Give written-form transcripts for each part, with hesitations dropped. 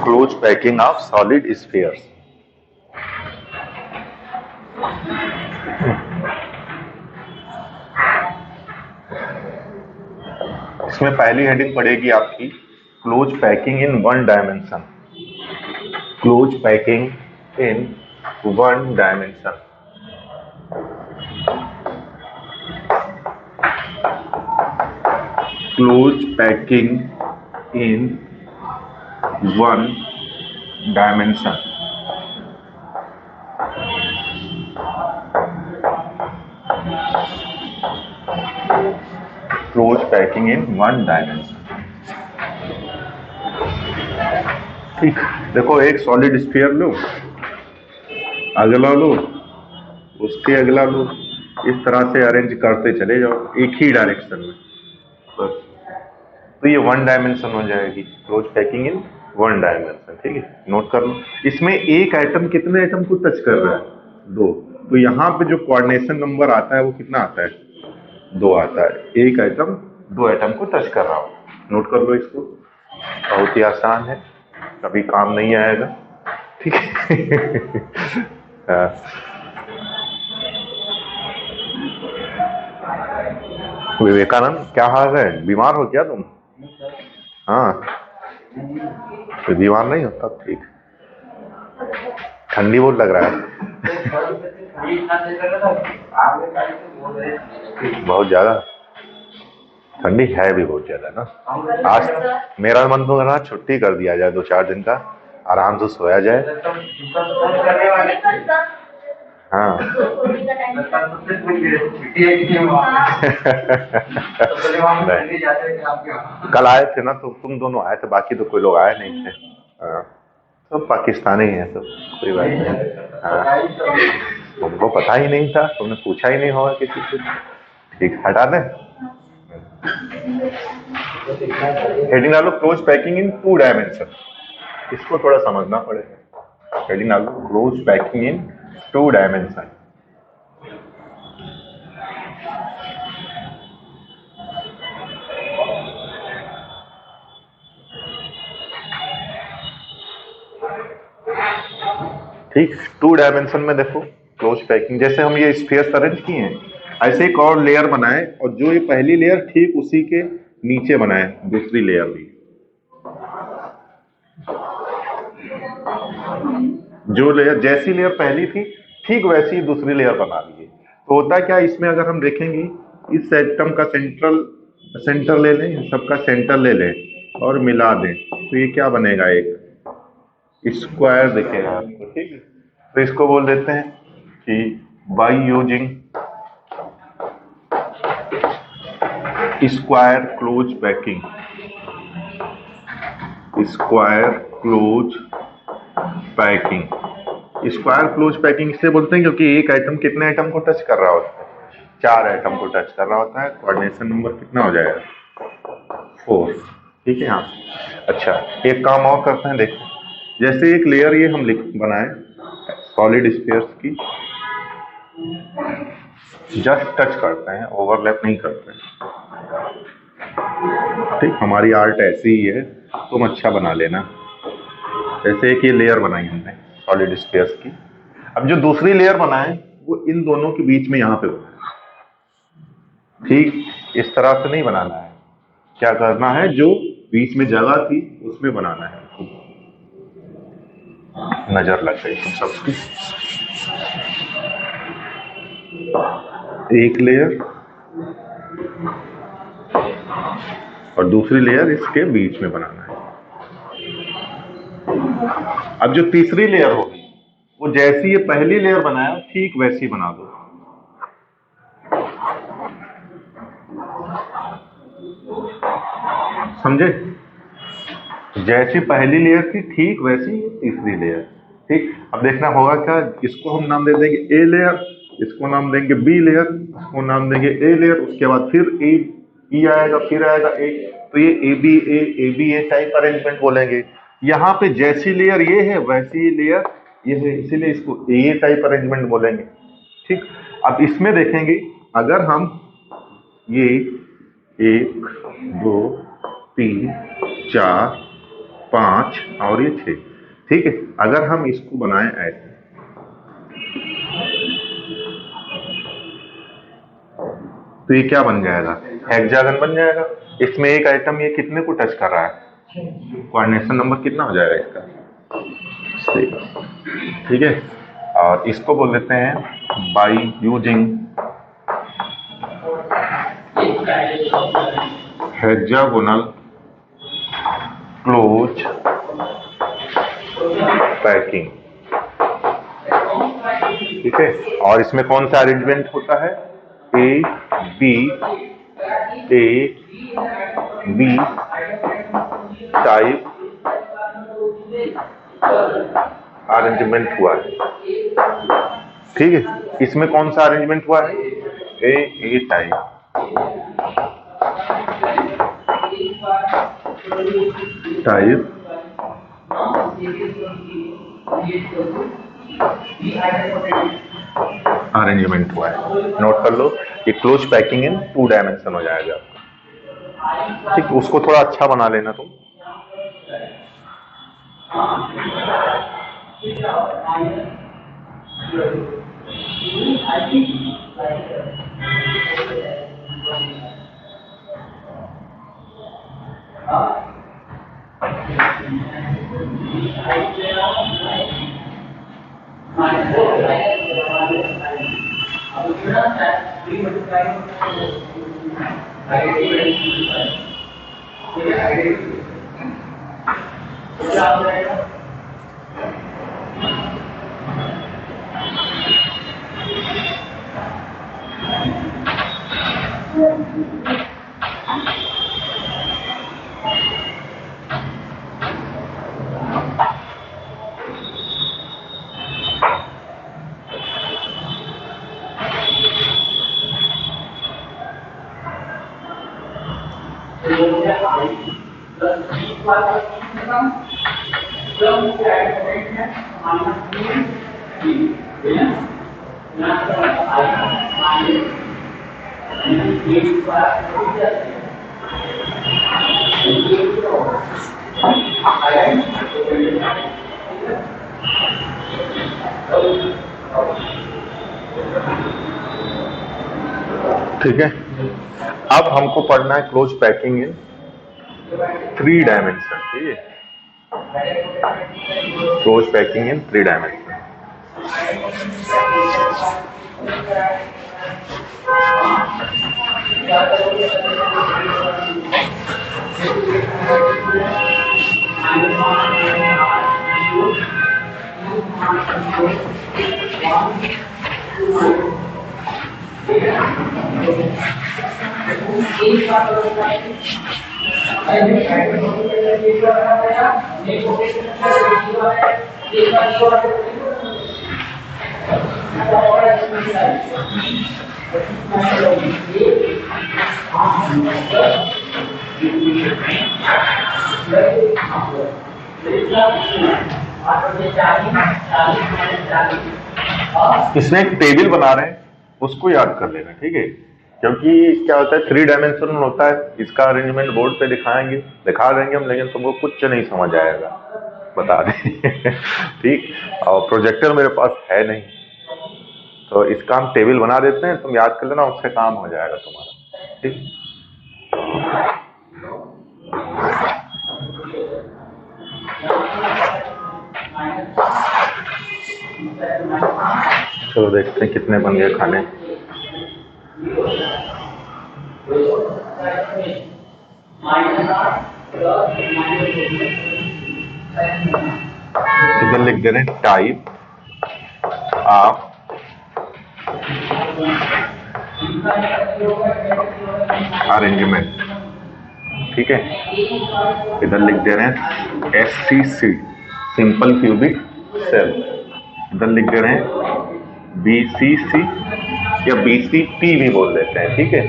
close packing of solid spheres. इसमें पहली heading पड़ेगी आपकी close packing in one dimension. Close packing in one dimension. Close packing in one dimension. Close packing in one dimension. ठीक, देखो एक solid sphere लो, अगला लो, उसके अगला लो, इस तरह से अरेंज करते चले जाओ एक ही डायरेक्शन में बस. तो ये वन डायमेंशन हो जाएगी, close packing in one dimension. ठीक है, नोट कर लो. इसमें एक एटम कितने एटम को टच कर रहा है? दो. तो यहाँ पे जो कोऑर्डिनेशन नंबर आता है वो कितना आता है? 2 आता है. एक एटम 2 एटम को टच कर रहा हो. नोट कर लो इसको, बहुत ही आसान है, कभी काम नहीं आएगा. ठीक है. विवेकानंद क्या हाल है, बीमार हो क्या तुम? हाँ, तो बीमार नहीं हो तब ठीक. ठंडी बहुत लग रहा है. बहुत ज्यादा ठंडी है भी, बहुत ज्यादा ना. आज मेरा मन तो ना छुट्टी कर दिया जाए 2-4 दिन का, आराम से सोया जाए. हाँ. कल आए थे ना, तो तुम दोनों आए थे, बाकी तो कोई लोग आए नहीं थे. हाँ, तो पाकिस्तानी है, तो कोई बात नहीं. हाँ, तुमको पता ही नहीं था, तुमने पूछा ही नहीं होगा किसी से. ठीक, हटा दें. हेडिंग डालो क्लोज पैकिंग इन 2 डायमेंशन. इसको थोड़ा समझना पड़ेगा. हेडिंग डालो क्लोज पैकिंग इन 2 डायमेंशन. ठीक, 2 डायमेंशन में देखो क्लोज पैकिंग, जैसे हम ये स्फीयर अरेंज किए हैं, ऐसे एक और लेयर बनाए, और जो ये पहली लेयर ठीक उसी के नीचे बनाए दूसरी लेयर भी. जो लेयर, जैसी लेयर पहली थी ठीक वैसी दूसरी लेयर बना लिए. तो होता क्या इसमें, अगर हम देखेंगे इस एटम का सेंटर ले लें, सबका सेंटर ले लें और मिला दें, तो ये क्या बनेगा? एक स्क्वायर दिखेगा आपको. ठीक है, तो इसको बोल देते हैं कि by using square close packing. Square close packing. Square close packing इससे बोलते हैं क्योंकि एक आइटम कितने आइटम को टच कर रहा होता है? 4 आइटम को टच कर रहा होता है. कोऑर्डिनेशन नंबर कितना हो जाएगा? 4. ठीक है. हाँ, अच्छा, एक काम और करते हैं. देखो, जैसे एक लेयर ये हम बनाए सॉलिड स्फीयर्स की, जस्ट टच करते हैं, ओवरलैप नहीं करते हैं. ठीक, हमारी आर्ट ऐसी ही है, तुम अच्छा बना लेना. जैसे एक ये लेयर बनाई हमने सॉलिड स्फीयर्स की, अब जो दूसरी लेयर बनाए वो इन दोनों के बीच में यहाँ पे बनाए. ठीक, इस तरह से नहीं बनाना है. क्या करना है, जो बीच में जगह थी उसमें बनाना है. नजर लग गई तुम सबकी. एक लेयर और दूसरी लेयर इसके बीच में बनाना है. अब जो तीसरी लेयर होगी वो जैसी ये पहली लेयर बनाया ठीक वैसी बना दो. समझे? जैसी पहली लेयर थी ठीक वैसी तीसरी लेयर. ठीक, अब देखना होगा क्या, इसको हम नाम दे देंगे ए लेयर, इसको नाम देंगे बी लेयर, इसको नाम देंगे ए लेयर, उसके बाद फिर ई आएगा, फिर आएगा ए. तो ये A B A type arrangement बोलेंगे. यहाँ पे जैसी लेयर ये है वैसी लेयर ये है, इसीलिए इसको ए टाइप अरेंजमेंट बोलेंगे. ठीक, अब इसमें देखेंगे अगर हम ये 1 2 3 4 5 और ये 6। ठीक है, अगर हम इसको बनाएं ऐसे तो ये क्या बन जाएगा? हेक्सागन बन जाएगा। इसमें एक आइटम ये कितने को टच कर रहा है? कोऑर्डिनेशन नंबर कितना हो जाएगा इसका? 6। ठीक है, और इसको बोल देते हैं by using hexagonal close packing. ठीक है, और इसमें कौन सा अरेंजमेंट होता है? ए बी टाइप अरेंजमेंट हुआ है। ठीक है, इसमें कौन सा अरेंजमेंट हुआ है? ए टाइप अरेंजमेंट हुआ है। नोट कर लो, ये क्लोज पैकिंग इन 2 डायमेंशन हो जाएगा। ठीक, उसको थोड़ा अच्छा बना लेना तुम। ठीक है, अब हमको पढ़ना है क्लोज पैकिंग इन 3 डायमेंशन। ठीक है, क्लोज पैकिंग इन 3 डायमेंशन। इसमें एक टेबल बना रहे हैं, उसको याद कर लेना। ठीक है, क्योंकि क्या होता है 3 डायमेंशन होता है। इसका अरेंजमेंट बोर्ड पे दिखा देंगे हम, लेकिन तुमको कुछ नहीं समझ आएगा, बता दें। ठीक, और प्रोजेक्टर मेरे पास है नहीं, तो इसका हम टेबल बना देते हैं, तुम याद कर लेना, उससे काम हो जाएगा तुम्हारा। ठीक, चलो देखते हैं कितने बन गए खाने। इधर लिख दे रहे हैं टाइप ऑफ अरेंजमेंट। ठीक है, इधर लिख दे रहे हैं SCC सिंपल क्यूबिक सेल। इधर लिख दे रहे हैं BCC या BCP भी बोल देते हैं। ठीक है,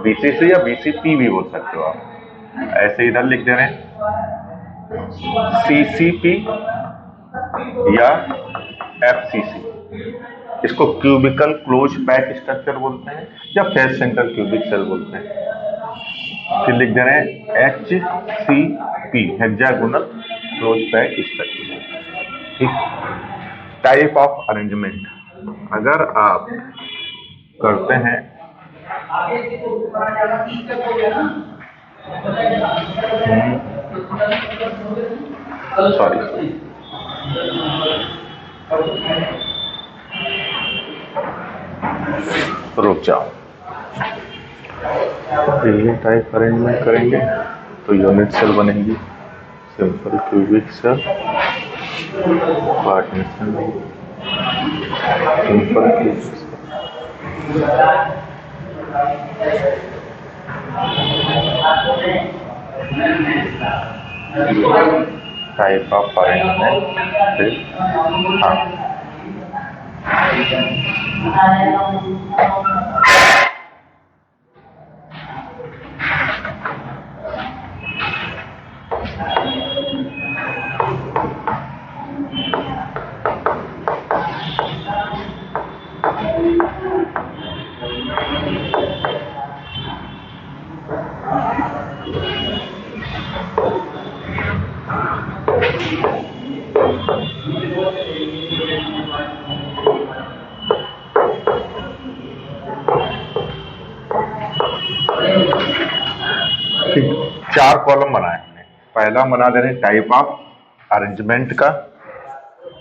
BCC या BCP भी बोल सकते हो आप। ऐसे इधर लिख दे रहे हैं CCP या FCC। इसको क्यूबिकल क्लोज पैक स्ट्रक्चर बोलते हैं या फेस सेंटर क्यूबिक सेल बोलते हैं। फिर लिख दे रहे हैं HCP हेक्सागोनल क्लोज पैक इस तरीके से, ठीक। टाइप ऑफ अरेंजमेंट, अगर आप करते हैं सॉरी रुक जाओ, ये टाइप अरेंजमेंट करेंगे तो यूनिट सेल बनेंगी, simple cubic cell, partition, simple cubic cell, type of arrangement, हाँ चार कॉलम बनाए हमने। पहला बना दे रहे हैं टाइप ऑफ अरेंजमेंट का,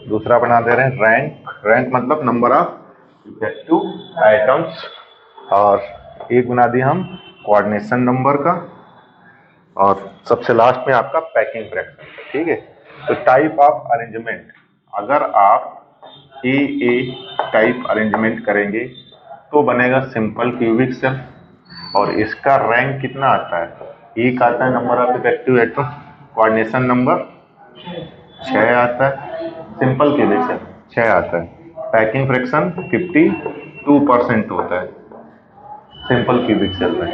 दूसरा बना दे रहे हैं रैंक, रैंक मतलब नंबर ऑफ इफेक्टिव आइटम्स, और एक बना दिया हम कोऑर्डिनेशन नंबर का, और सबसे लास्ट में आपका पैकिंग फ्रैक्शन, ठीक है। तो टाइप ऑफ अरेंजमेंट, अगर आप ए टाइप अरेंजमेंट करेंगे तो बनेगा सिंपल क्यूबिक सेल, और इसका रैंक कितना आता है, एक आता है number of effective atom, coordination number 6 आता है, सिंपल क्यूबिक सेल 6 आता है, पैकिंग फ्रैक्शन 52% होता है सिंपल क्यूबिक सेल में।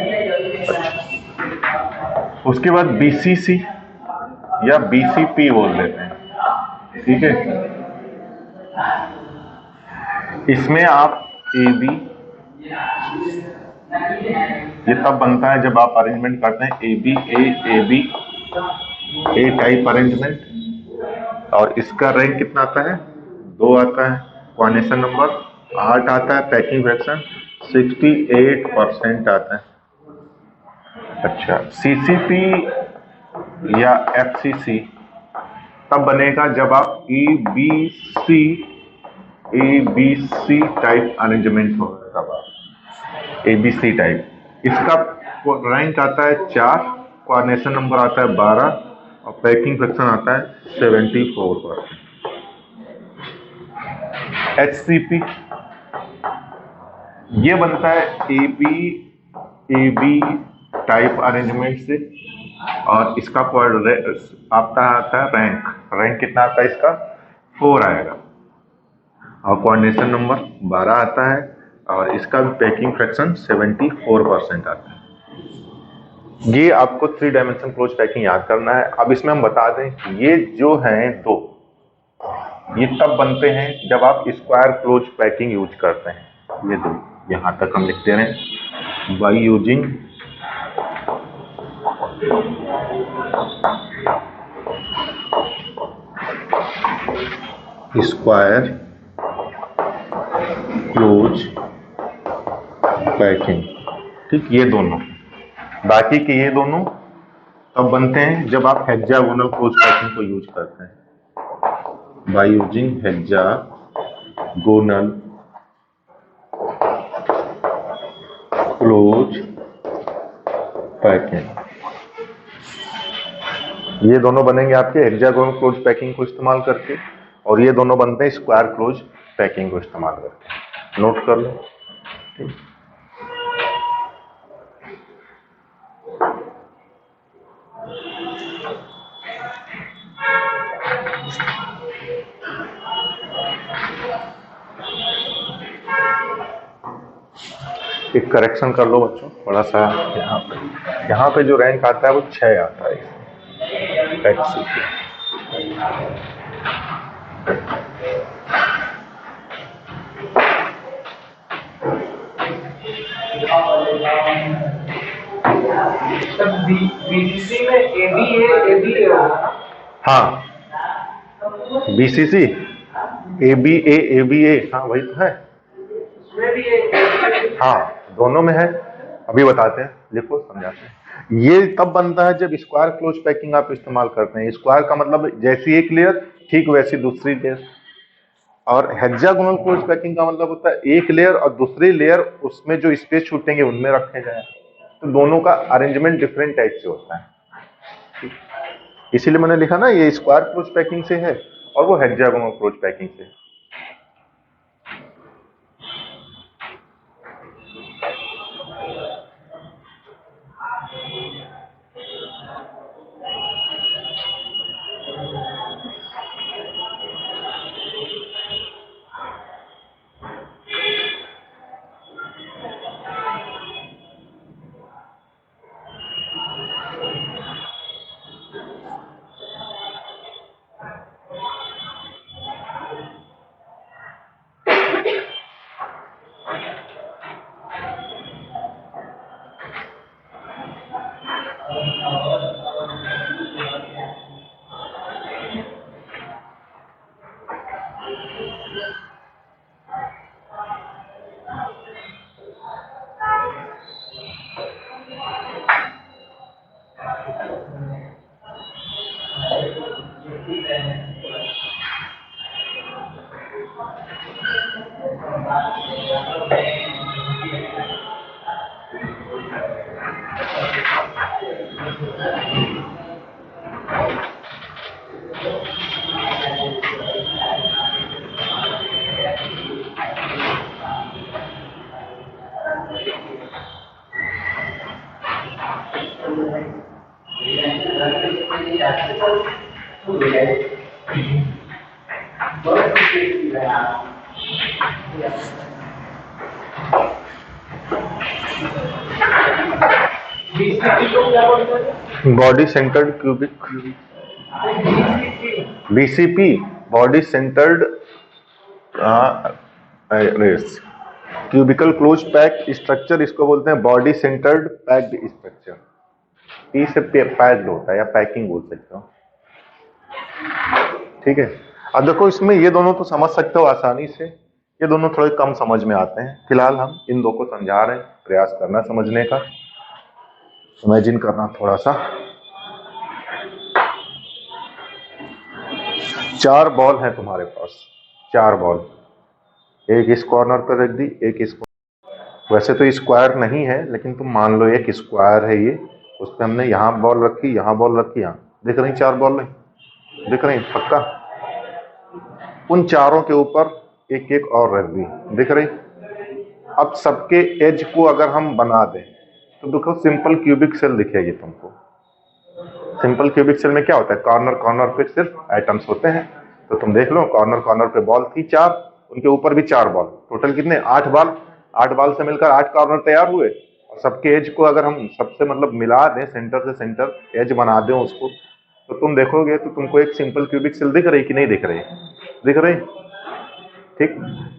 उसके बाद बीसीसी या बीसीपी बोल देते हैं, ठीक है। इसमें आप ए बी, ये तब बनता है जब आप अरेंजमेंट करते हैं A B A type arrangement, और इसका रैंक कितना आता है, 2 आता है, कोऑर्डिनेशन नंबर 8 आता है, पैकिंग फ्रैक्शन 68% आता है। अच्छा, सीसीपी या एफसीसी तब बनेगा जब आप एबीसी टाइप अरेंजमेंट होगा, तब आप एबीसी टाइप, इसका रैंक आता है 4, कोऑर्डिनेशन नंबर आता है 12, और पैकिंग फ्रैक्शन आता है 74%। एचसीपी ये बनता है एबी टाइप अरेंजमेंट से, और इसका आपका आता है रैंक कितना आता है इसका, 4 आएगा, और कोऑर्डिनेशन नंबर 12 आता है, और इसका भी पैकिंग फ्रैक्शन 74% आता है। ये आपको 3 डायमेंशन क्लोज पैकिंग याद करना है। अब इसमें हम बता दें, ये जो हैं 2, ये तब बनते हैं जब आप स्क्वायर क्लोज पैकिंग यूज करते हैं। ये 2 यहां तक हम लिखते हैं, by using square close packing, ठीक। ये दोनों, बाकी के ये दोनों तब बनते हैं जब आप हेक्सागोनल क्लोज पैकिंग को यूज करते हैं, by using hexagonal close packing. ये दोनों बनेंगे आपके हेक्सागोनल क्लोज पैकिंग को इस्तेमाल करके, और ये दोनों बनते हैं स्क्वायर क्लोज पैकिंग को इस्तेमाल करके। नोट कर लो, ठीक। एक करेक्शन कर लो बच्चों थोड़ा सा, यहाँ पे जो रैंक आता है वो 6 आता है बीसीसी में एबी है, एबी है, हाँ बीसीसी, एबीए, हाँ वही तो है। हाँ दोनों में है, अभी बताते हैं, लिखो समझाते हैं। ये तब बनता है जब स्क्वायर क्लोज पैकिंग आप इस्तेमाल करते हैं। स्क्वायर का मतलब जैसी एक लेयर ठीक वैसी दूसरी लेयर, और हेक्सागोनल क्लोज पैकिंग का मतलब होता है एक लेयर और दूसरी लेयर उसमें जो स्पेस छूटेंगे उनमें रखे जाए। तो दोनों का अरेंजमेंट डिफरेंट टाइप से होता है, इसीलिए मैंने लिखा ना ये स्क्वायर क्लोज पैकिंग से है और वो हेक्सागोनल क्लोज पैकिंग से है। Body centred cubic, BCP, body centred race, cubical close pack structure, इसको बोलते हैं body centred packed structure. P से पैक्ड होता है या पैकिंग बोल सकते हो, ठीक है। अब देखो इसमें ये दोनों तो समझ सकते हो आसानी से, ये दोनों थोड़े कम समझ में आते हैं। फिलहाल हम इन दो को समझा रहे हैं, प्रयास करना समझने का, इमेजिन करना थोड़ा सा। 4 बॉल है तुम्हारे पास, 4 बॉल, एक इस कॉर्नर पर रख दी, एक इस, वैसे तो स्क्वायर नहीं है लेकिन तुम मान लो एक स्क्वायर है ये, उस पर हमने यहाँ बॉल रखी, यहाँ बॉल रखी, यहाँ दिख रही 4 बॉल नहीं दिख रही, पक्का। उन चारों के ऊपर एक एक और रख दी, दिख रही। अब सबके एज को अगर हम बना दें तो देखो सिंपल क्यूबिक सेल दिखेगी तुमको। सिंपल क्यूबिक सेल में क्या होता है, कॉर्नर कॉर्नर पे सिर्फ एटम्स होते हैं। तो तुम देख लो कॉर्नर कॉर्नर पे बॉल थी 4, उनके ऊपर भी 4 बॉल, टोटल कितने, 8 बॉल। 8 बॉल से मिलकर 8 कॉर्नर तैयार हुए, और सबके एज को अगर हम सबसे मतलब मिला दें, सेंटर से सेंटर एज बना दें उसको, तो तुम देखोगे तो तुमको एक सिंपल क्यूबिक सेल दिख रही कि नहीं दिख रही, दिख रही, ठीक।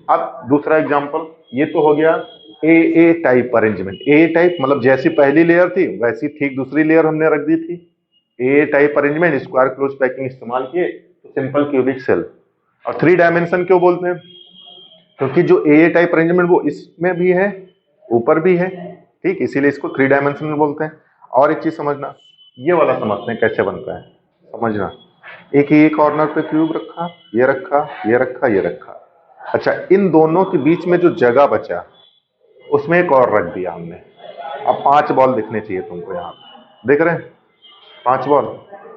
अब दूसरा एग्जांपल, ये तो हो गया ए टाइप अरेंजमेंट। ए टाइप मतलब जैसी पहली लेयर थी वैसी ठीक दूसरी लेयर हमने रख दी थी। A type arrangement, square close packing इस्तेमाल किए तो सिंपल क्यूबिक सेल। और 3 डायमेंशन क्यों बोलते हैं, क्योंकि जो ए टाइप अरेंजमेंट वो इसमें भी है ऊपर भी है, ठीक, इसीलिए इसको 3 डायमेंशनल बोलते हैं। और एक चीज समझना, ये वाला समझते हैं कैसे बनता है, समझना। एक ही कॉर्नर पे क्यूब रखा, ये रखा, ये रखा, ये रखा। अच्छा, इन दोनों के बीच में जो जगह बचा उसमें एक और रख दिया हमने। अब 5 बॉल दिखने चाहिए तुमको, यहाँ दिख रहे हैं 5 बॉल,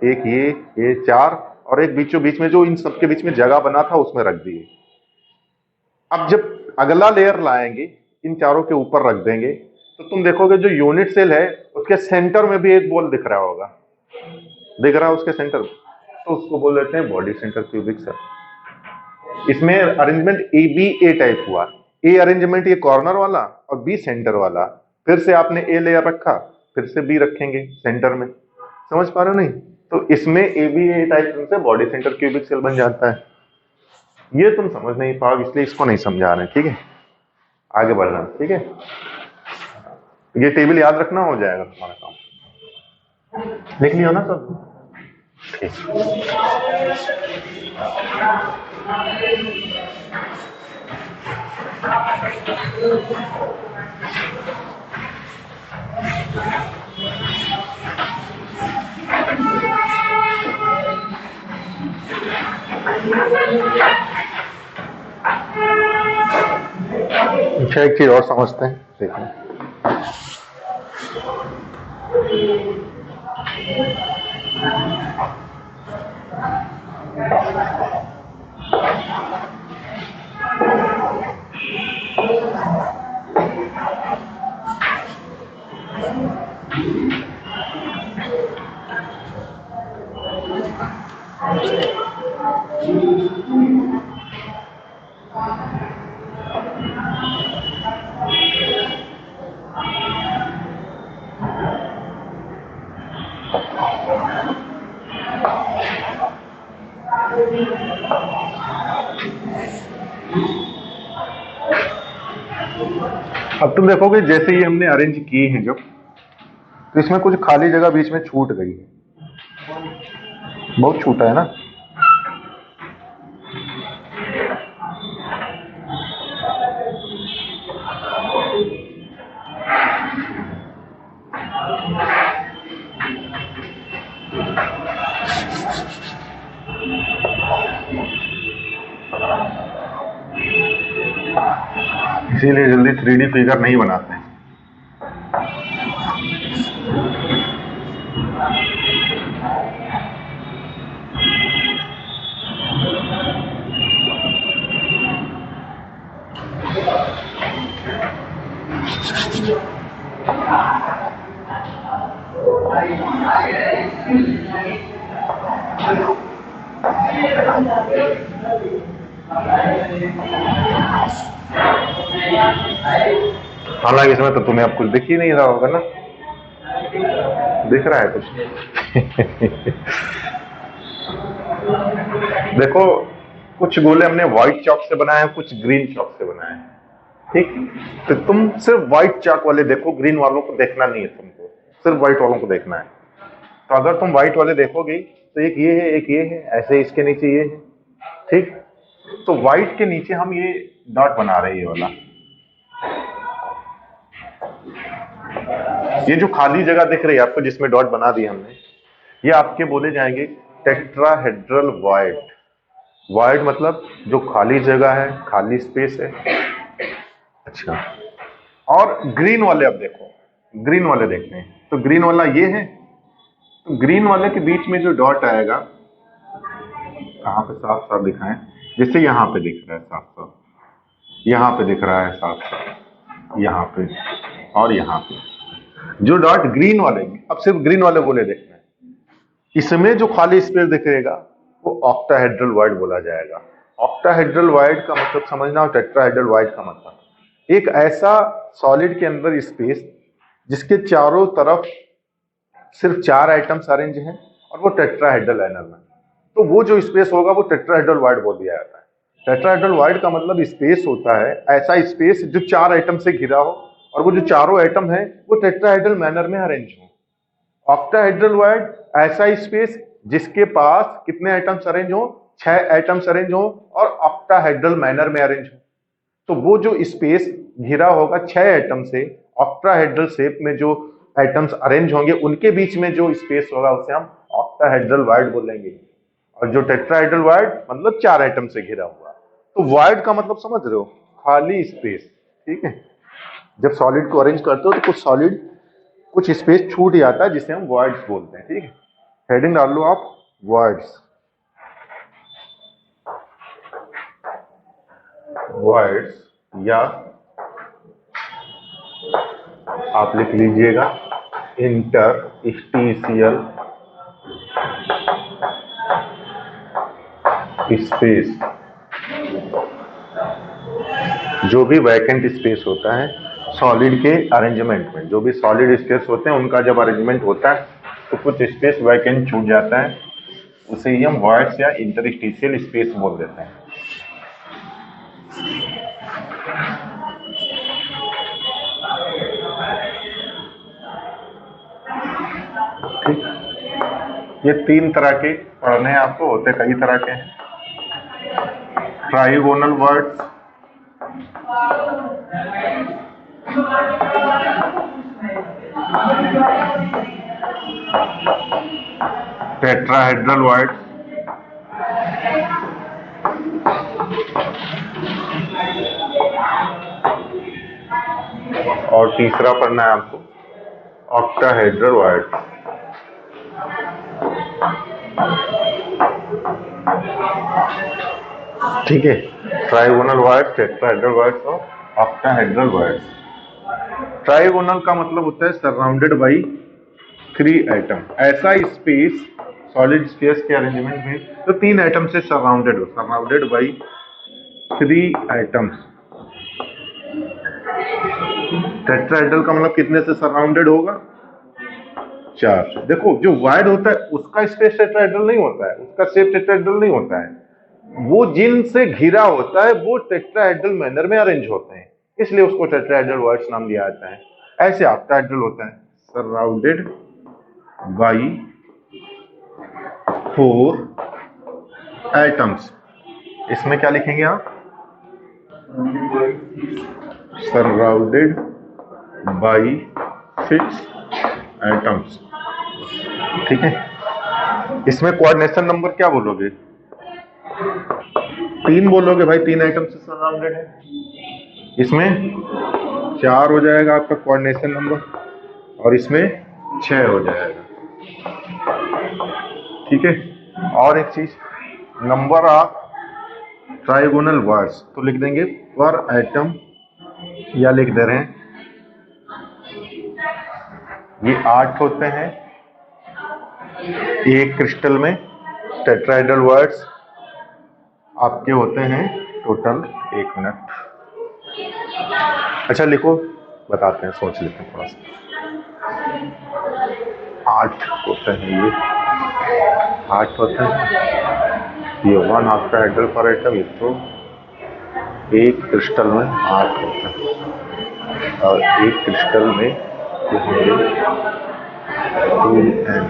एक ये 4, और एक बीचों बीच में जो इन सबके बीच में जगह बना था उसमें रख दिए। अब जब अगला लेयर लाएंगे इन चारों के ऊपर रख देंगे तो तुम देखोगे जो यूनिट सेल है उसके सेंटर में भी एक बॉल दिख रहा होगा, दिख रहा है उसके सेंटर में, तो उसको बोल देते हैं बॉडी सेंटर क्यूबिक सेल। इसमें arrangement A B A type हुआ, ए अरेंजमेंट ये कॉर्नर वाला और बी सेंटर वाला। फिर से आपने ए लेयर रखा, फिर से बी रखेंगे सेंटर में, समझ पा रहे हो नहीं। तो इसमें ए बी ए टाइप से बॉडी सेंटर क्यूबिक सेल बन जाता है। ये तुम समझ नहीं पाओगे इसलिए इसको नहीं समझा रहे, ठीक है, आगे बढ़ना, ठीक है। ये टेबल याद रखना, हो जाएगा तुम्हारा काम, लिख लियो ना सब। अच्छा, एक चीज और समझते हैं, देखिए अब तुम देखोगे जैसे ये हमने अरेंज की है जब, तो इसमें कुछ खाली जगह बीच में छूट गई है, बहुत छूटा है ना। इसीलिए जल्दी 3D फिगर नहीं बनाते हैं। हालांकि इसमें तो तुम्हें अब कुछ दिख ही नहीं रहा होगा ना, दिख रहा है कुछ? देखो, कुछ गोले हमने व्हाइट चॉक से बनाए हैं, कुछ ग्रीन चॉक से बनाए हैं, ठीक। तो तुम सिर्फ व्हाइट चॉक वाले देखो, ग्रीन वालों को देखना नहीं है तुमको, सिर्फ व्हाइट वालों को देखना है। तो अगर तुम व्हाइट वाले देखोगे तो एक ये है, एक ये है, ऐसे इसके नीचे ये है, ठीक। तो व्हाइट के नीचे हम ये डॉट बना रहे हैं, ये वाला, ये जो खाली जगह दिख रही है आपको जिसमें डॉट बना दिया हमने, ये आपके बोले जाएंगे टेट्राहेड्रल वॉइड। वॉइड मतलब जो खाली जगह है, खाली स्पेस है। अच्छा, और ग्रीन वाले अब देखो, ग्रीन वाले देखते हैं। तो ग्रीन वाला ये है, तो ग्रीन वाले के बीच में जो डॉट आएगा, कहाँ पे साफ साफ दिखाएं, जैसे यहाँ पे दिख रहा है साफ साफ, यहाँ पे दिख रहा है साफ साफ, यहाँ पे और यहाँ पे जो डॉट ग्रीन वाले, अब सिर्फ ग्रीन वाले बोले देखना है, इसमें जो खाली स्पेस दिखेगा वो ऑक्टाहेड्रल वॉइड बोला जाएगा। ऑक्टाहेड्रल वॉइड का मतलब समझना, और टेट्राहेड्रल वॉइड का मतलब एक ऐसा सॉलिड के अंदर स्पेस जिसके चारों तरफ सिर्फ 4 आइटम्स अरेंज हैं और वो टेट्राहेड्रल एनल में, तो वो जो स्पेस होगा वो टेट्राहेड्रल वॉइड बोल दिया जाता है। टेट्राहेड्रल वॉइड का मतलब स्पेस होता है ऐसा स्पेस जो 4 आइटम से घिरा हो और वो जो चारों आइटम है वो टेट्राहेड्रल मैनर में अरेंज हो। ऑक्टाहेड्रल वॉइड ऐसा स्पेस जिसके पास कितने आइटम्स अरेंज हो, 6 आइटम्स अरेंज हो और ऑक्टाहेड्रल मैनर में अरेंज हो। तो वो जो स्पेस घिरा होगा 6 आइटम से, ऑक्टाहेड्रल शेप में जो आइटम्स अरेंज होंगे उनके बीच में जो स्पेस होगा उसे हम ऑक्टाहेड्रल वॉइड बोलेंगे। और जो टेट्राहेड्रल वॉइड मतलब 4 आइटम से घिरा हुआ। तो वॉइड का मतलब समझ रहे हो, खाली स्पेस, ठीक है। जब सॉलिड को अरेंज करते हो तो कुछ सॉलिड, कुछ स्पेस छूट जाता है जिसे हम वॉइड्स बोलते हैं, ठीक है। हेडिंग डाल लो आप, वॉइड्स। वॉइड्स, या आप लिख लीजिएगा इंटरस्टिशियल स्पेस। जो भी वैकेंट स्पेस होता है सॉलिड के अरेंजमेंट में, जो भी सॉलिड स्पेस होते हैं उनका जब अरेंजमेंट होता है तो कुछ स्पेस वैकेंट छूट जाता है, उसे ही हम वॉइड्स या इंटरस्टिशियल स्पेस बोल देते हैं। ठीक, ये 3 तरह के पढ़ने हैं आपको, होते कई तरह के हैं। ट्राइगोनल वर्ड्स, टेट्राहेड्रल वर्ड्स, और तीसरा पढ़ना है आपको ऑक्टाहेड्रल वर्ड्स। ठीक है, ट्राइगोनल वर्ड्स, टेट्राहेड्रल वर्ड्स और ऑक्टाहेड्रल वर्ड्स। ट्राइगोनल का मतलब होता है सराउंडेड बाई 3 एटम। ऐसा स्पेस सॉलिड स्पेस के अरेंजमेंट में तो 3 एटम से सराउंडेड हो, सराउंडेड बाई 3 एटम्स। टेट्राहेड्रल का मतलब कितने से सराउंडेड होगा? 4। देखो जो वाइड होता है उसका स्पेस टेट्राहेड्रल नहीं होता है, उसका शेप टेट्राहेड्रल नहीं होता है, वो जिनसे घिरा होता है वो टेट्राहेड्रल मैनर में अरेंज होते हैं, इसलिए उसको टेट्राहेड्रल वर्ड्स नाम दिया जाता है। ऐसे ऑक्टाहेड्रल होता है सराउंडेड बाई 4 एटम्स। इसमें क्या लिखेंगे आप? Surrounded by 6 atoms. ठीक है, इसमें कोऑर्डिनेशन नंबर क्या बोलोगे? 3 बोलोगे भाई, 3 आइटम से सराउंडेड है। इसमें 4 हो जाएगा आपका कोऑर्डिनेशन नंबर, और इसमें 6 हो जाएगा। ठीक है, और एक चीज, नंबर ऑफ ट्राइगोनल वर्ड्स तो लिख देंगे पर एटम, या लिख दे रहे हैं ये 8 होते हैं एक क्रिस्टल में। टेट्राहेड्रल वर्ड्स आपके होते हैं टोटल 1 मिनट। अच्छा लिखो, बताते हैं, सोच लेते हैं थोड़ा सा। 8 होते हैं ये, 8 होते हैं ये 1 ऑक्टाहेड्रल पर एटम। तो एक क्रिस्टल में 8 होते हैं, और एक क्रिस्टल में ये होंगे 2n।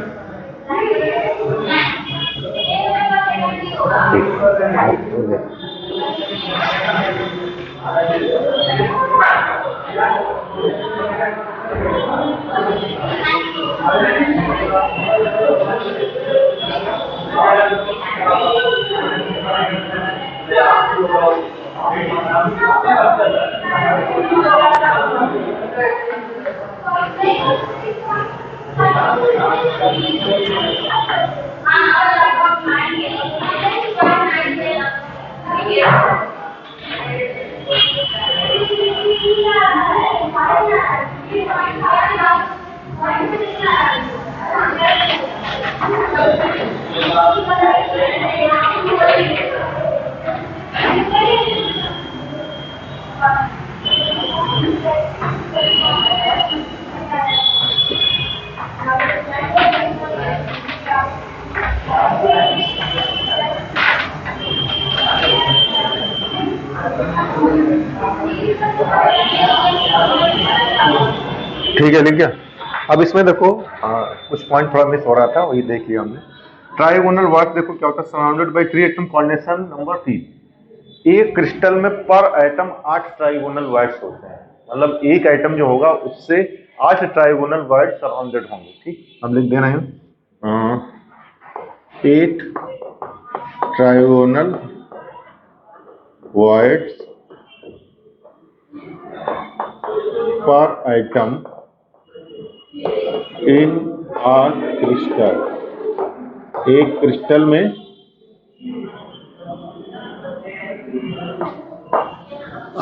ठीक है, लिख गया। अब इसमें देखो कुछ पॉइंट थोड़ा मिस हो रहा था, वही देख लिया हमने। ट्राइगोनल वर्ड देखो क्या होता है, surrounded by 3 atom. Coordination number 3, एक क्रिस्टल में पर एटम 8 ट्राइगोनल वर्ड्स होते हैं, मतलब एक एटम जो होगा उससे 8 ट्राइगोनल वर्ड सराउंडेड होंगे। ठीक, हम लिख दे रहे हैं 8 ट्राइगोनल वर्ड्स पर एटम इन आ क्रिस्टल। एक क्रिस्टल में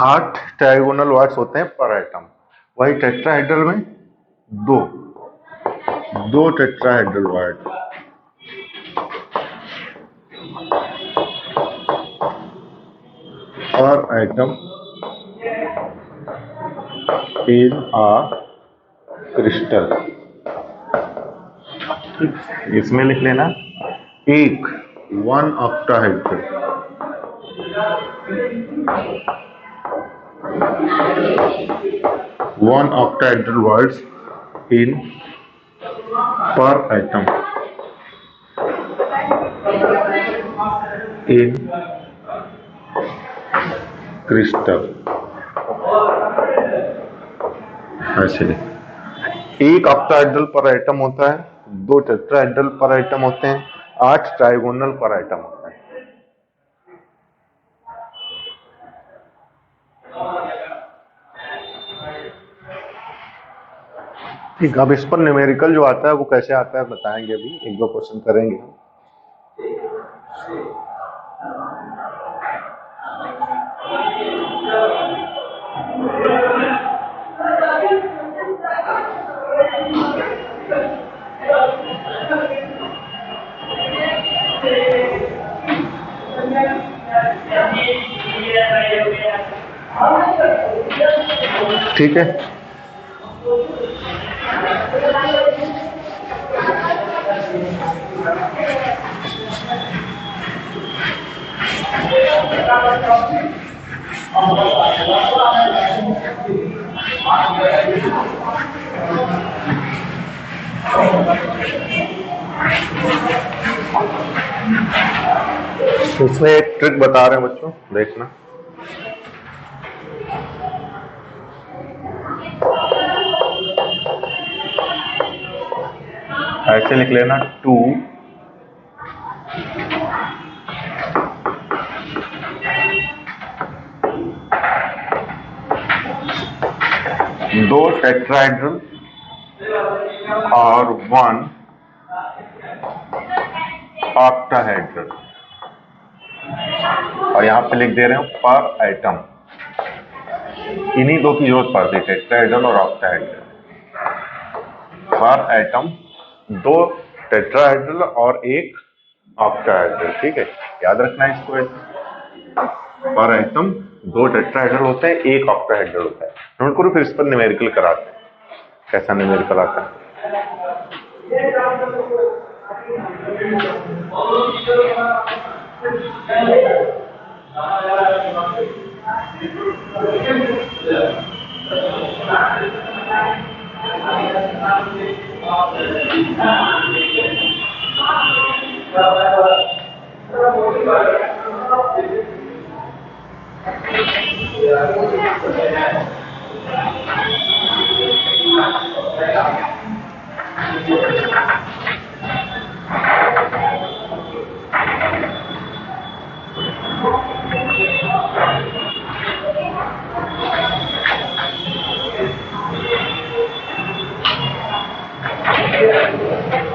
8 ट्राइगोनल वर्ड्स होते हैं पर एटम। वही टेट्राहेड्रल में 2 टेट्राहेड्रल वर्ड। पर एटम इन आ क्रिस्टल। इसमें लिख लेना 1 ऑक्टाहेड्रल। 1 ऑक्टाहेड्रल वर्ड्स इन पर एटम। इन क्रिस्टल, ऐसे लिख। एक ऑक्टाहेड्रल पर एटम होता है, 2 टेट्राहेड्रल पर एटम होते हैं, 8 ट्राइगोनल पर एटम होता है। ठीक, अब इस पर न्यूमेरिकल जो आता है वो कैसे आता है बताएंगे, अभी 1-2 क्वेश्चन करेंगे। ठीक है, इसमें एक ट्रिक बता रहे हैं बच्चों, देखना। ऐसे लिख लेना 2 2 टेट्राहेड्रल और 1 ऑक्टाहेड्रल, और यहां पे लिख दे रहे हैं पर एटम। इन्हीं 2 की जरूरत पड़ती है, टेट्राहेड्रल और ऑक्टाहेड्रल। पर एटम 2 टेट्राहेड्रल और 1 ऑक्टाहेड्रल। ठीक है, याद रखना है इसको। पर एटम 2 टेट्राहेड्रल होते हैं, 1 ऑक्टाहेड्रल होता है। नोट करो, फिर इस पर न्यूमेरिकल कराते हैं, कैसा न्यूमेरिकल आता है।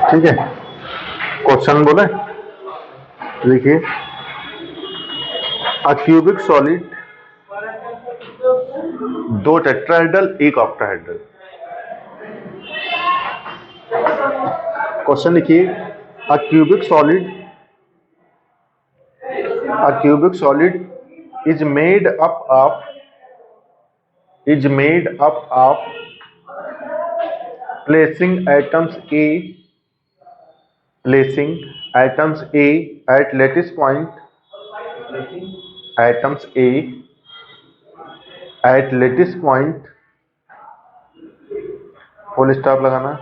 ठीक है, क्वेश्चन बोले, देखिए। A cubic solid, 2 tetrahedral 1 octahedral. Question लिखिए, a cubic solid is made up of placing atoms A at lattice point, full stop लगाना।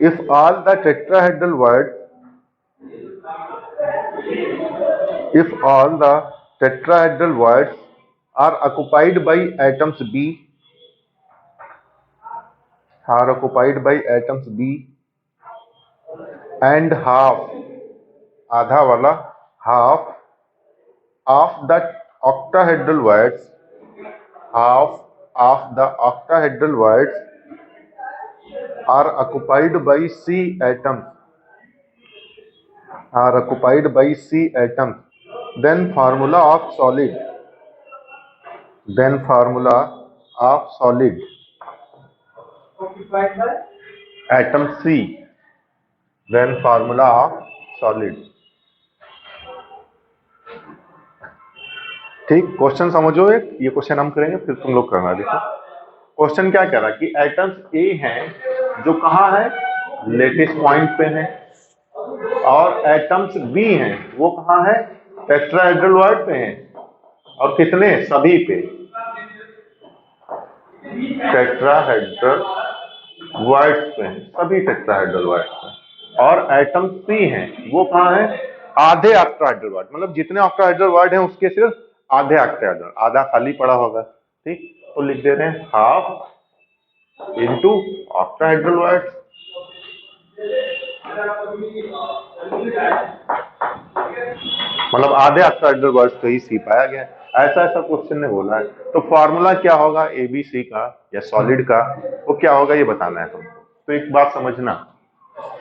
if all the tetrahedral words are occupied by atoms B and half of the octahedral words are occupied by C atoms, then formula of solid occupied by atom C, then formula of solid। ठीक, question समझो। एक ये question हम करेंगे, फिर तुम लोग करना। देखो क्वेश्चन क्या कह रहा है कि एटम्स ए हैं जो कहाँ है, लेटिस पॉइंट पे हैं, और एटम्स बी हैं वो कहाँ है, टेट्राहेड्रल वर्ड पे हैं, और कितने, सभी पे, टेट्राहेड्रल वर्ड्स पे हैं, सभी टेट्राहेड्रल वर्ड्स पे। और एटम सी हैं वो कहाँ है, आधे ऑक्टाहेड्रल वर्ड, मतलब जितने ऑक्टाहेड्रल वर्ड हैं उसके सिर्फ आधे ऑक्टाहेड्रल, आधा खाली पड़ा होगा। ठीक, तो लिख दे रहे हैं हाफ इंटू ऑक्टाहेड्रल वर्ड। मतलब आधे ऑक्टाहेड्रल वर्ड तो ही सी पाया गया, ऐसा ऐसा क्वेश्चन ने बोला है। तो फॉर्मूला क्या होगा एबीसी का या सॉलिड का, वो क्या होगा ये बताना है तुमको। तो एक बात समझना,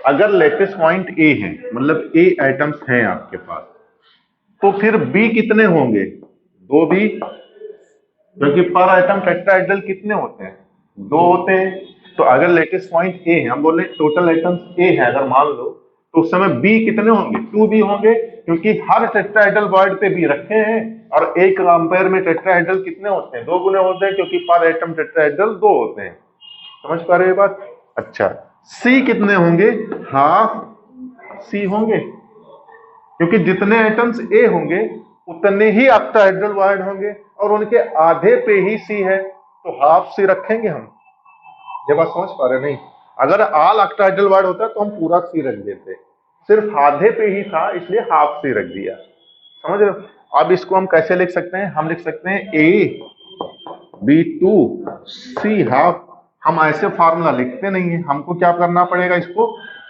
अगर लेटेस्ट पॉइंट ए है, मतलब ए एटम्स हैं आपके पास, तो फिर बी कितने होंगे? दो बी, क्योंकि पर एटम टेट्राहेड्रल कितने होते हैं? दो होते हैं। तो अगर लेटेस्ट पॉइंट ए है, हम बोले टोटल एटम्स ए है अगर मान लो, तो उस समय बी कितने होंगे? टू बी होंगे, क्योंकि हर टेट्राहेड्रल वर्ड पे बी रखे हैं। और एक एम्पेयर में टेट्राहेड्रल कितने होते हैं? दो गुने होते हैं, क्योंकि पर एटम टेट्राहेड्रल दो होते हैं। समझ पा रहे हो बात? अच्छा, सी कितने होंगे? हाफ सी होंगे, क्योंकि जितने एटम्स ए होंगे उतने ही ऑक्टाहेड्रल वर्ड होंगे, और उनके आधे पे ही सी है, तो हाफ सी रखेंगे हम। ये बात समझ पा रहे नहीं? अगर ऑल ऑक्टाहेड्रल वर्ड होता तो हम पूरा सी रख देते, सिर्फ आधे पे ही था इसलिए हाफ सी रख दिया। समझ रहे हो? अब इसको हम कैसे लिख सकते हैं? हम लिख सकते हैं A B two C half. हम ऐसे फार्मूला लिखते नहीं है, हमको क्या करना पड़ेगा? इसको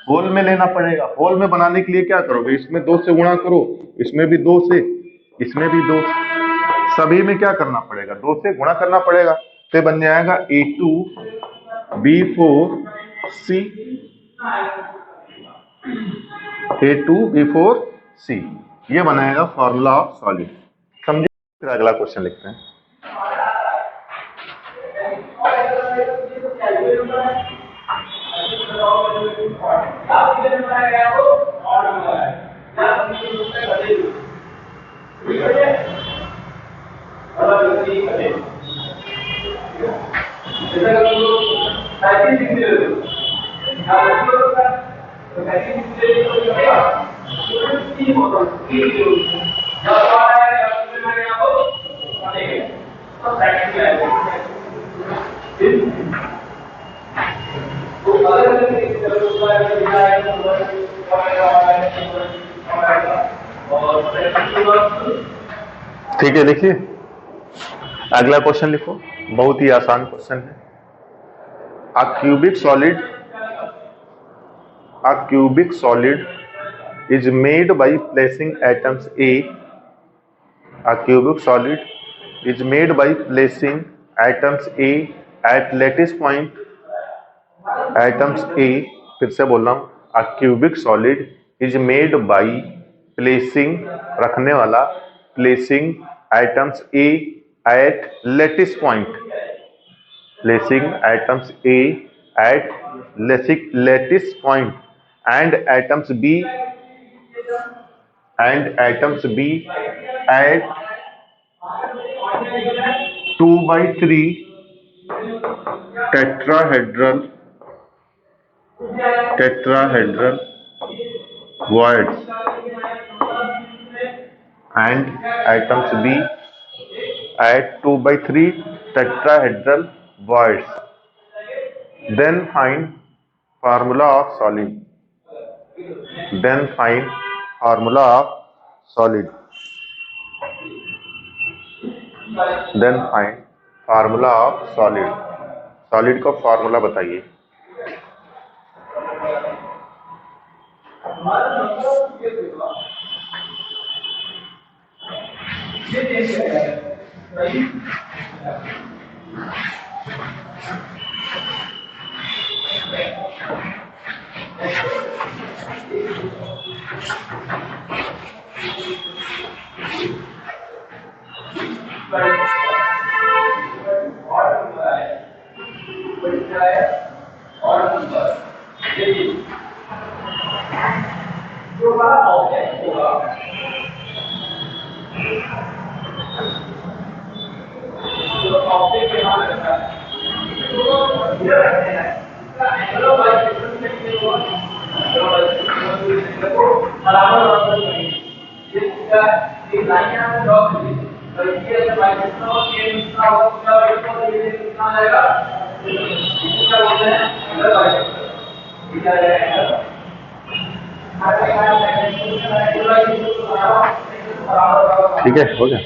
होल में लेना पड़ेगा। होल में बनाने के लिए क्या करोगे? इसमें दो से गुणा करो, इसमें भी दो से, इसमें भी दो, सभी में क्या करना पड़ेगा? दो से गुणा करना पड़ेगा। तो बन जाएगा A2 B4 C, A2 B4 C, ये बनाएगा फॉर्मूला ऑफ सॉलिड। समझे? फिर अगला क्वेश्चन लिखते हैं। ठीक है, देखिए अगला क्वेश्चन लिखो, बहुत ही आसान क्वेश्चन है। A cubic solid is made by placing atoms A. A cubic solid is made by placing atoms A at lattice point. Atoms A, फिर से बोल रहा हूँ, A cubic solid is made by placing, रखने वाला, placing atoms A at lattice point. Placing atoms A at lattice point and atoms B at 2/3 tetrahedral voids and atoms B at 2/3 tetrahedral voids. Then find formula of solid. Then find formula of solid. Then find formula of solid. Solid का formula बताइए। ठीक है, हो गया।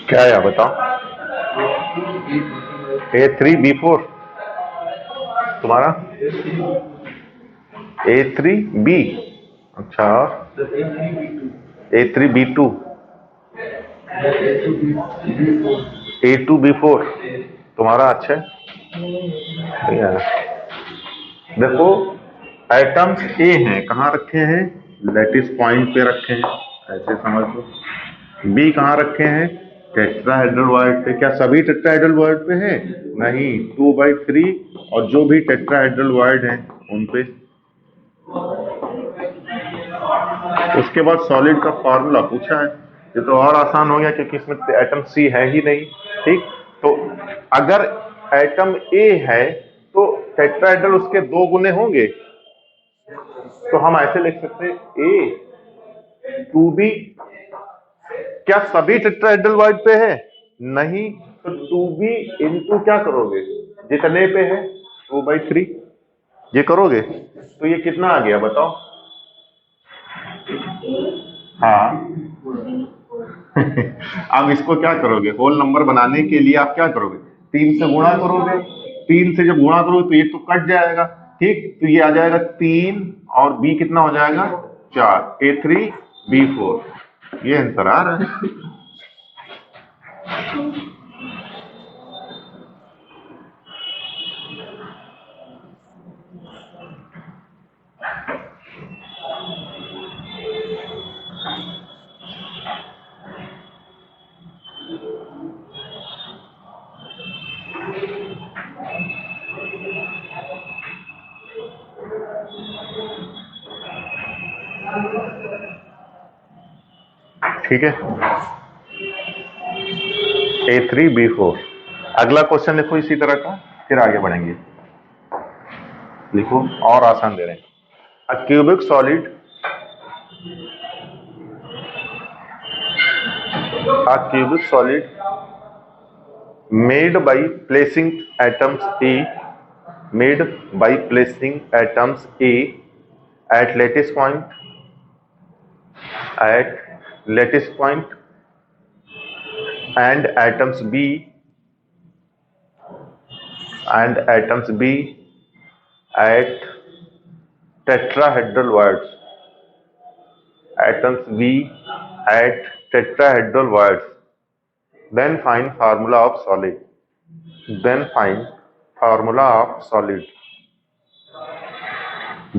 क्या है बताओ? A3B4 तुम्हारा A3B, अच्छा, A3B2, A2B4 तुम्हारा, अच्छा है। देखो एटम्स ए हैं, कहाँ रखे हैं? लैटिस पॉइंट पे रखे हैं, ऐसे समझ लो। बी कहाँ रखे हैं? टेट्राहेड्रल वॉइड पे। क्या सभी टेट्राहेड्रल वॉइड पे हैं? नहीं, 2/3 और जो भी टेट्राहेड्रल वॉइड हैं उन पे। उसके बाद सॉलिड का फॉर्मूला पूछा है, ये तो और आसान हो गया क्योंकि इसमें एटम सी है ही नहीं। ठीक, तो अगर एटम ए है तो टेट्राहेड्रल उसके 2 गुने होंगे, तो हम ऐसे लिख सकते हैं A2B। क्या सभी टेट्राहेड्रल वॉइड पे है? नहीं, तो 2B इंटू क्या करोगे, जितने पे है 2/3 ये करोगे तो ये कितना आ गया बताओ? हाँ अब इसको क्या करोगे, होल नंबर बनाने के लिए आप क्या करोगे? 3 से गुणा करोगे। 3 से जब गुणा करोगे तो ये तो कट जाएगा। ठीक, तो ये आ जाएगा 3 और B कितना हो जाएगा? 4, A3B4। ये आंसर आ रहा है। ठीक है, A3B4। अगला क्वेश्चन लिखो इसी तरह का, फिर आगे बढ़ेंगे। लिखो, और आसान दे रहे हैं। अ cubic solid, a cubic solid made by placing atoms A, made by placing atoms A at lattice point, at lattice point, and atoms B, and atoms B at tetrahedral words, atoms B at tetrahedral words. Then find formula of solid. Then find formula of solid.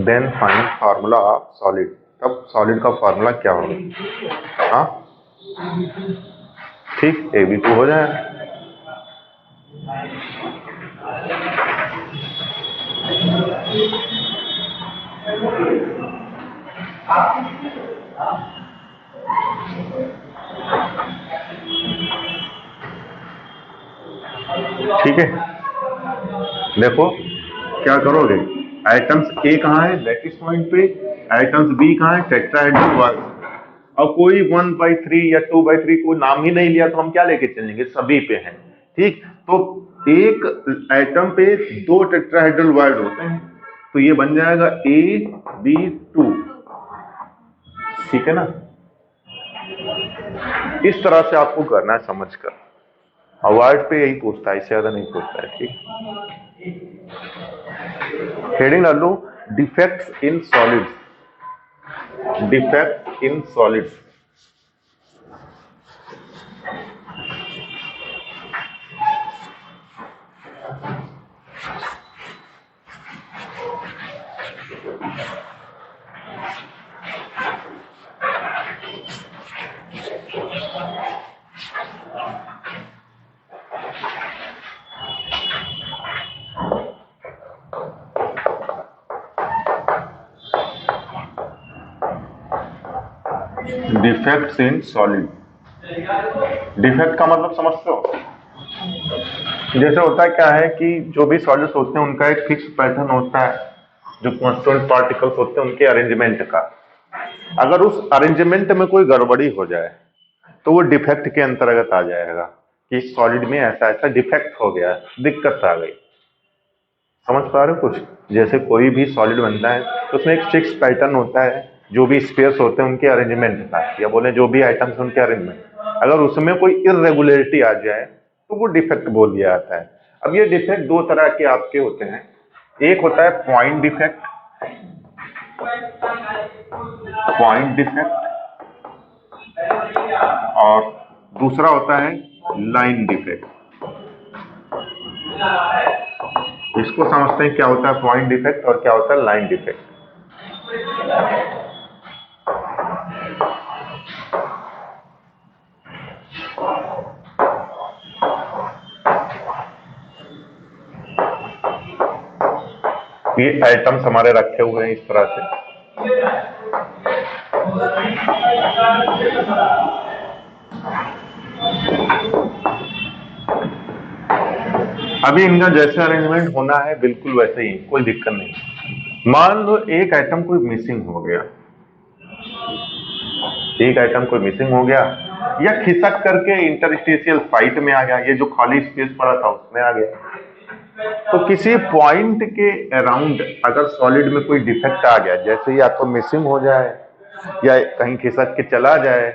Then find formula of solid. तब solid का formula क्या होगा? हाँ ठीक, AB2 हो जाएगा। ठीक है, देखो क्या करोगे, एटम्स ए कहाँ है? लैटिस पॉइंट पे। एटम्स बी कहाँ है? Tetrahedral void. और कोई 1/3 या 2/3 को नाम ही नहीं लिया तो हम क्या लेके चलेंगे? सभी पे हैं। ठीक, तो एक एटम पे 2 टेट्राहेड्रल वॉइड होते हैं, तो ये बन जाएगा AB2। ठीक है ना, इस तरह से आपको करना है समझकर। अवार्ड पे यही पूछता है, इससे ज्यादा नहीं पूछता है। ठीक, हेडिंग डाल लो, defects in solids. Defect in solids. Defects in solid. Defect का मतलब समझते हो? जैसे होता है क्या है कि जो भी सॉलिड्स होते हैं उनका एक फिक्स पैटर्न होता है, जो कॉन्स्टिट्यूएंट पार्टिकल्स होते हैं उनके अरेंजमेंट का। अगर उस अरेंजमेंट में कोई गड़बड़ी हो जाए तो वो डिफेक्ट के अंतर्गत आ जाएगा कि सॉलिड में ऐसा ऐसा डिफेक्ट हो गया, दिक्कत आ गई। समझ पा रहे हो कुछ? जैसे कोई भी सॉलिड बनता है तो उसमें एक फिक्स पैटर्न होता है, जो भी स्पेस होते हैं उनके अरेंजमेंट का, या बोले जो भी आइटम्स उनके अरेंजमेंट, अगर उसमें कोई इरेगुलरिटी आ जाए तो वो डिफेक्ट बोल दिया जाता है। अब ये डिफेक्ट दो तरह के आपके होते हैं, एक होता है पॉइंट डिफेक्ट, और दूसरा होता है लाइन डिफेक्ट। इसको समझते हैं क्या होता है पॉइंट डिफेक्ट और क्या होता है लाइन डिफेक्ट। ये आइटम्स हमारे रखे हुए हैं इस तरह से, अभी इनका जैसे अरेंजमेंट होना है बिल्कुल वैसे ही, कोई दिक्कत नहीं। मान लो एक आइटम कोई मिसिंग हो गया, एक आइटम कोई मिसिंग हो गया या खिसक करके इंटरस्टिशियल साइट में आ गया, ये जो खाली स्पेस पड़ा था उसमें आ गया, तो किसी पॉइंट के अराउंड अगर सॉलिड में कोई डिफेक्ट आ गया, जैसे या तो मिसिंग हो जाए या कहीं खिसक के चला जाए,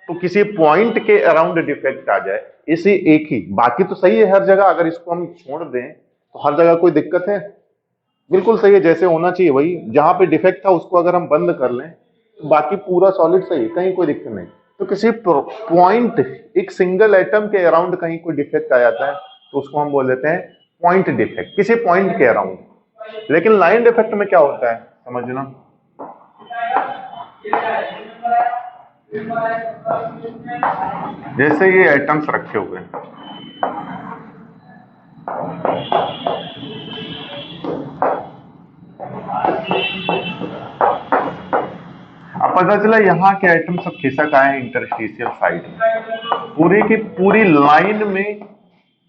तो किसी पॉइंट के अराउंड डिफेक्ट आ जाए, इसी एक ही, बाकी तो सही है हर जगह, अगर इसको हम छोड़ दें तो हर जगह कोई दिक्कत है? बिल्कुल सही है, जैसे होना चाहिए वही, जहां पे डिफेक्ट था उसको अगर हम बंद कर लें तो बाकी पूरा सॉलिड सही है, कहीं कोई दिक्कत नहीं। तो किसी पॉइंट, एक सिंगल एटम के अराउंड कहीं कोई डिफेक्ट आ जाता है तो उसको हम बोल देते हैं पॉइंट डिफेक्ट, किसी पॉइंट के अराउंड। लेकिन लाइन डिफेक्ट में क्या होता है समझना, जैसे ये आइटम्स रखे हुए हैं, अब पता चला यहाँ के आइटम सब खिसक आए इंटरस्टिशियल साइड में, पूरी की पूरी लाइन में,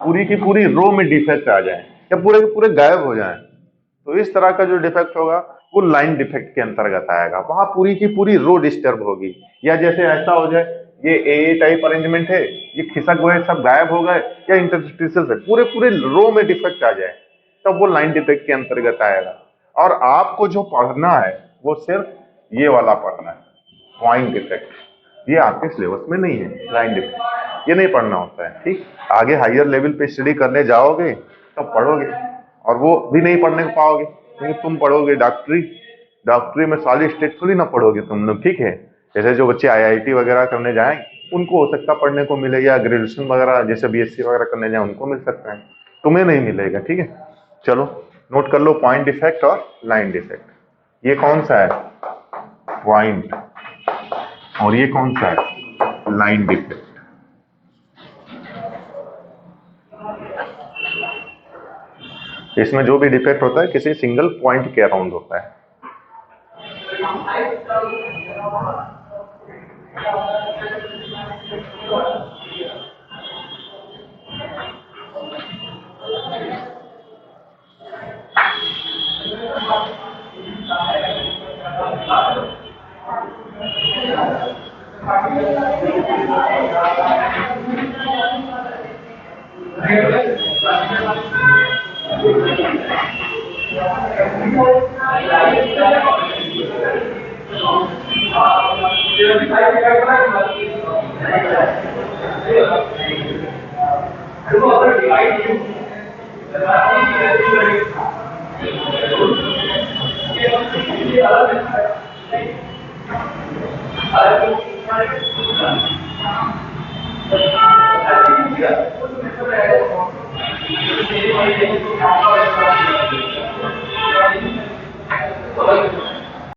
पूरी की पूरी रो में डिफेक्ट आ जाए या पूरे के पूरे गायब हो जाए, तो इस तरह का जो डिफेक्ट होगा वो लाइन डिफेक्ट के अंतर्गत आएगा। वहां पूरी की पूरी रो डिस्टर्ब होगी, या जैसे ऐसा हो जाए ये ए टाइप अरेंजमेंट है, ये खिसक गए सब गायब हो गए, या इंटरस्टिशियल से पूरे पूरे रो में डिफेक्ट आ जाए, तब वो लाइन डिफेक्ट के अंतर्गत आएगा। और आपको जो पढ़ना है वो सिर्फ ये वाला पढ़ना है, पॉइंट डिफेक्ट। ये आपके सिलेबस में नहीं है, लाइन डिफेक्ट ये नहीं पढ़ना होता है, ठीक। आगे हायर लेवल पे स्टडी करने जाओगे तब पढ़ोगे, और वो भी नहीं पढ़ने पाओगे क्योंकि तुम पढ़ोगे डॉक्टरी में सॉलिड स्टेट थोड़ी ना पढ़ोगे तुम लोग, ठीक है। जैसे जो बच्चे आईआईटी वगैरह करने जाएं उनको हो सकता पढ़ने को मिले, या ग्रेजुएशन वगैरह जैसे बीएससी वगैरह करने जाए उनको मिल सकता है, तुम्हें नहीं मिलेगा, ठीक है। चलो नोट कर लो, पॉइंट डिफेक्ट और लाइन डिफेक्ट। ये कौन सा है पॉइंट, और ये कौन सा है लाइन डिफेक्ट। इसमें जो भी डिफेक्ट होता है किसी सिंगल पॉइंट के अराउंड होता है।